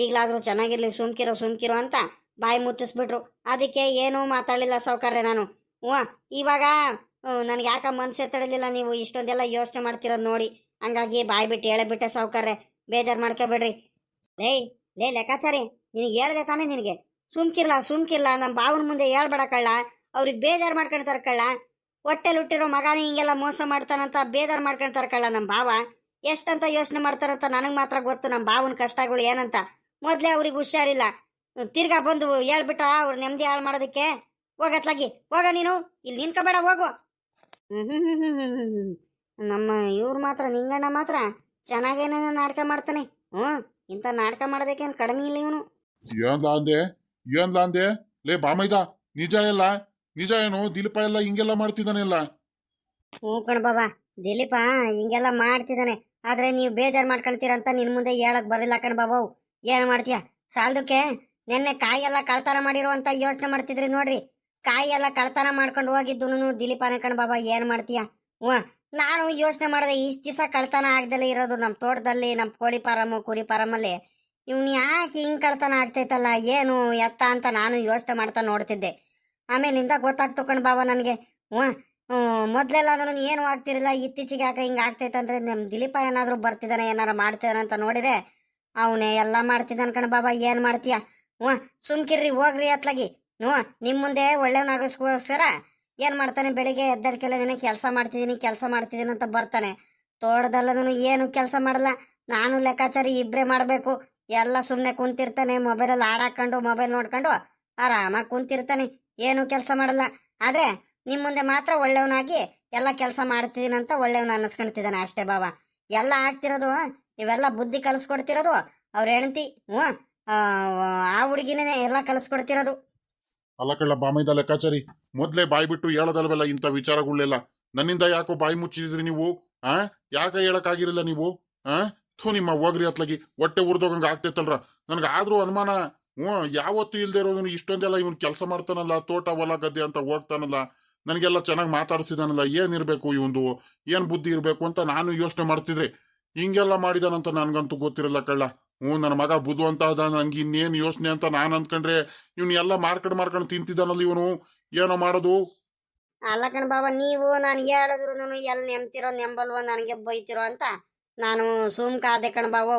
ಈಗಲಾದರೂ ಚೆನ್ನಾಗಿರ್ಲಿ, ಸುಮ್ಕಿರೋ ಅಂತ ಬಾಯಿ ಮುಚ್ಚಿಸ್ಬಿಟ್ರು. ಅದಕ್ಕೆ ಏನೂ ಮಾತಾಡಲಿಲ್ಲ ಸಾವ್ಕಾರ್ರೆ ನಾನು. ಇವಾಗ ನನಗೆ ಯಾಕೆ ಮನಸ್ಸೇ ತಡಲಿಲ್ಲ, ನೀವು ಇಷ್ಟೊಂದೆಲ್ಲ ಯೋಚನೆ ಮಾಡ್ತಿರೋದು ನೋಡಿ. ಹಂಗಾಗಿ ಬಾಯಿ ಬಿಟ್ಟು ಹೇಳಬಿಟ್ಟೆ ಸಾವ್ಕಾರ್ರೆ, ಬೇಜಾರು ಮಾಡ್ಕೋಬೇಡ್ರಿ. ಲೇ ಲೆಕ್ಕಾಚಾರಿ, ನಿನಗೆ ಹೇಳ್ದೆ ತಾನೇ ನಿನಗೆ? ಸುಮ್ಕಿರ್ಲ ನಮ್ಮ ಬಾವನ ಮುಂದೆ ಹೇಳ್ಬೇಡ ಕಳ್ಳ, ಅವ್ರಿಗೆ ಬೇಜಾರು ಮಾಡ್ಕೊಳ್ತಾರೆ ಕಳ್ಳ. ಹೊಟ್ಟೆಲಿ ಹುಟ್ಟಿರೋ ಮಗನೇ ಹಿಂಗೆಲ್ಲ ಮೋಸ ಮಾಡ್ತಾನಂತ ಬೇಜಾರು ಮಾಡ್ಕೊಳ್ತಾರೆ ಕಳ್ಳ ನಮ್ಮ ಬಾವ. ಎಷ್ಟಂತ ಯೋಚನೆ ಮಾಡ್ತಾರಂತ ನನಗೆ ಮಾತ್ರ ಗೊತ್ತು, ನಮ್ಮ ಬಾವನ ಕಷ್ಟಗಳು ಏನಂತ. ಮೊದಲೇ ಅವ್ರಿಗೆ ಹುಷಾರಿಲ್ಲ, ತಿರ್ಗಾ ಬಂದು ಹೇಳ್ಬಿಟ್ಟ ಅವ್ರು ನೆಮ್ಮದಿ ಹಾಳು ಮಾಡೋದಕ್ಕೆ. ಹೋಗತ್ಲಾಗಿ ಹೋಗ ನೀನು, ಇಲ್ಲಿ ನಿನ್ಕೋಬೇಡ, ಹೋಗು. ನಮ್ಮ ಇವ್ರು ಮಾತ್ರ, ನಿಂಗಣ್ಣ ಮಾತ್ರ ಚೆನ್ನಾಗೇನೇನೋ ನಾಟಕ ಮಾಡ್ತಾನೆ. ಇಂಥ ನಾಟಕ ಮಾಡೋದಕ್ಕೇನು ಕಡಿಮೆ ಇಲ್ಲ ಇವನು. ಏನ್ಲ ಅಂದೆ ಲೇ ಬಾಮೈದ? ನಿಜ ಏನು? ದಿಲೀಪ ಎಲ್ಲ ಹಿಂಗೆಲ್ಲ ಮಾಡ್ತಿದ್ದಾನೆಲ್ಲ? ಹ್ಞೂ ಕಣ ಬಾಬಾ, ದಿಲೀಪ ಹಿಂಗೆಲ್ಲ ಮಾಡ್ತಿದ್ದಾನೆ. ಆದ್ರೆ ನೀವು ಬೇಜಾರು ಮಾಡ್ಕೊಳ್ತೀರಂತ ನಿನ್ ಮುಂದೆ ಹೇಳಕ್ ಬರಲಿಲ್ಲ ಕಣ್ ಬಾಬು. ಏನ್ ಮಾಡ್ತೀಯ? ಸಾಲದಕ್ಕೆ ನಿನ್ನೆ ಕಾಯಿ ಎಲ್ಲ ಕಳ್ತನ ಮಾಡಿರುವಂತ ಯೋಚನೆ ಮಾಡ್ತಿದ್ರಿ ನೋಡ್ರಿ. ಕಾಯಿ ಎಲ್ಲ ಕಳ್ತನ ಮಾಡ್ಕೊಂಡು ಹೋಗಿದ್ದು ದಿಲೀಪನೇ ಕಣ್ ಬಾಬಾ. ಏನ್ ಮಾಡ್ತೀಯ? ಹ್ಞೂ, ನಾನು ಯೋಚನೆ ಮಾಡಿದೆ ಇಷ್ಟು ದಿವಸ ಕಳ್ತನ ಆಗ್ದಲೇ ಇರೋದು ನಮ್ಮ ತೋಟದಲ್ಲಿ, ನಮ್ಮ ಕೋಳಿ ಫಾರಮ್ಮು ಕುರಿ ಫಾರಮಲ್ಲಿ ಇವ್ನು ಯಾಕೆ ಹಿಂಗ್ ಕಳ್ತನ ಆಗ್ತೈತಲ್ಲ, ಏನು ಎತ್ತ ಅಂತ ನಾನು ಯೋಚನೆ ಮಾಡ್ತಾ ನೋಡ್ತಿದ್ದೆ. ಆಮೇಲಿಂದ ಗೊತ್ತಾಗ್ತು ಕಣ್ ಬಾಬಾ ನನಗೆ. ಹ್ಞೂ, ಮೊದ್ಲೆಲ್ಲ ನಾನು ಏನು ಆಗ್ತಿರಲಿಲ್ಲ, ಇತ್ತೀಚೆಗೆ ಯಾಕೆ ಹಿಂಗೆ ಆಗ್ತೈತಂದ್ರೆ ನಮ್ಮ ದಿಲೀಪ ಏನಾದರೂ ಬರ್ತಿದ್ದಾನೆ, ಏನಾರ ಮಾಡ್ತಿದ್ದಾನೆ ಅಂತ ನೋಡಿದ್ರೆ ಅವನೇ ಎಲ್ಲ ಮಾಡ್ತಿದ್ದಾನೆ ಕಣ್ ಬಾಬಾ. ಏನು ಮಾಡ್ತೀಯ? ಹ್ಞೂ, ಸುಮ್ಕಿರ್ರಿ, ಹೋಗ್ರಿ ಅತ್ಲಾಗಿ. ಹ್ಞೂ, ನಿಮ್ಮ ಮುಂದೆ ಒಳ್ಳೆಯವನಾಗೋಸ್ಕರ ಏನು ಮಾಡ್ತಾನೆ, ಬೆಳಿಗ್ಗೆ ಎದ್ದರ್ಕೆಲ್ಲ ಕೆಲಸ ಮಾಡ್ತಿದ್ದೀನಿ ಅಂತ ಬರ್ತಾನೆ. ತೋಟದಲ್ಲೂ ಏನು ಕೆಲಸ ಮಾಡಲ್ಲ. ನಾನು ಲೆಕ್ಕಾಚಾರಿ ಇಬ್ಬರೇ ಮಾಡಬೇಕು. ಎಲ್ಲ ಸುಮ್ಮನೆ ಕುಂತಿರ್ತಾನೆ, ಮೊಬೈಲಲ್ಲಿ ಹಾಡಾಕೊಂಡು ಮೊಬೈಲ್ ನೋಡ್ಕೊಂಡು ಆರಾಮಾಗಿ ಕುಂತಿರ್ತಾನೆ, ಏನು ಕೆಲಸ ಮಾಡಲ್ಲ. ಆದರೆ ನಿಮ್ಮ ಮುಂದೆ ಮಾತ್ರ ಒಳ್ಳೆಯವನಾಗಿ ಎಲ್ಲ ಕೆಲಸ ಮಾಡ್ತಿದ್ದೀನಂತ ಒಳ್ಳೆಯವನ ಅನ್ನಿಸ್ಕೊಳ್ತಿದ್ದಾನೆ ಅಷ್ಟೇ ಬಾಬಾ. ಎಲ್ಲ ಆಗ್ತಿರೋದು ಇವೆಲ್ಲ ಬುದ್ಧಿ ಕಲಿಸ್ಕೊಡ್ತಿರೋದು ಅವ್ರ ಹೆಂಡತಿ. ಹ್ಞೂ, ಆ ಹುಡುಗಿನೇ ಎಲ್ಲ ಕಲಿಸ್ಕೊಡ್ತಿರೋದು. ಅಲ್ಲ ಕಳ್ಳ ಬಾಮೈದ ಲೆಕ್ಕಾಚಾರಿ, ಮೊದ್ಲೇ ಬಾಯಿ ಬಿಟ್ಟು ಹೇಳೋದಲ್ವಲ್ಲ ಇಂಥ ವಿಚಾರಗಳೆಲ್ಲ. ನನ್ನಿಂದ ಯಾಕೋ ಬಾಯಿ ಮುಚ್ಚಿದ್ರಿ ನೀವು? ಯಾಕೆ ಹೇಳಕ್ಕಾಗಿರಲಿಲ್ಲ ನೀವು? ನಿಮ್ಮ ಹೋಗ್ರಿ ಅತ್ಲಾಗಿ, ಹೊಟ್ಟೆ ಉರ್ದೋಗಂಗೆ ಆಗ್ತೈತಲ್ರ. ನನಗಾದ್ರೂ ಅನುಮಾನ. ಯಾವತ್ತೂ ಇಲ್ದೇ ಇರೋದನ್ನು ಇಷ್ಟೊಂದೆಲ್ಲ ಇವನು ಕೆಲಸ ಮಾಡ್ತಾನಲ್ಲ, ತೋಟ ಹೊಲ ಗದ್ದೆ ಅಂತ ಹೋಗ್ತಾನಲ್ಲ, ನನಗೆಲ್ಲ ಚೆನ್ನಾಗಿ ಮಾತಾಡ್ಸಿದಾನಲ್ಲ, ಏನಿರ್ಬೇಕು ಇವಂದು, ಏನ್ ಬುದ್ಧಿ ಇರಬೇಕು ಅಂತ ನಾನು ಯೋಚನೆ ಮಾಡ್ತಿದ್ರೆ ಹಿಂಗೆಲ್ಲ ಮಾಡಿದಾನಂತ ನನ್ಗಂತೂ ಗೊತ್ತಿರಲ್ಲ ಕಳ್ಳ. ನನ್ನ ಮಗ ಬುದ್ಧವಂತ ಅದ, ನನ್ಗೆ ಇನ್ನೇನು ಯೋಚನೆ ಅಂತ ನಾನು ಅಂದ್ಕೊಂಡ್ರೆ ಇವ್ನು ಎಲ್ಲ ಮಾರ್ಕೊಂಡು ತಿಂತಿದ್ದಾನಲ್ಲ ಇವನು. ಏನೋ ಮಾಡೋದು. ಅಲ್ಲ ಕಣ್ ಬಾಬಾ, ನೀವು ನಾನು ಹೇಳಿದ್ರು ಎಲ್ಲಿ ನೆಮ್ತಿರೋ ನೆಂಬಲ್ವೋ ನನಗೆ ಬೈತಿರೋ ಅಂತ ನಾನು ಸುಮ್ಕಾದೆ ಕಣ್ ಬಾವು.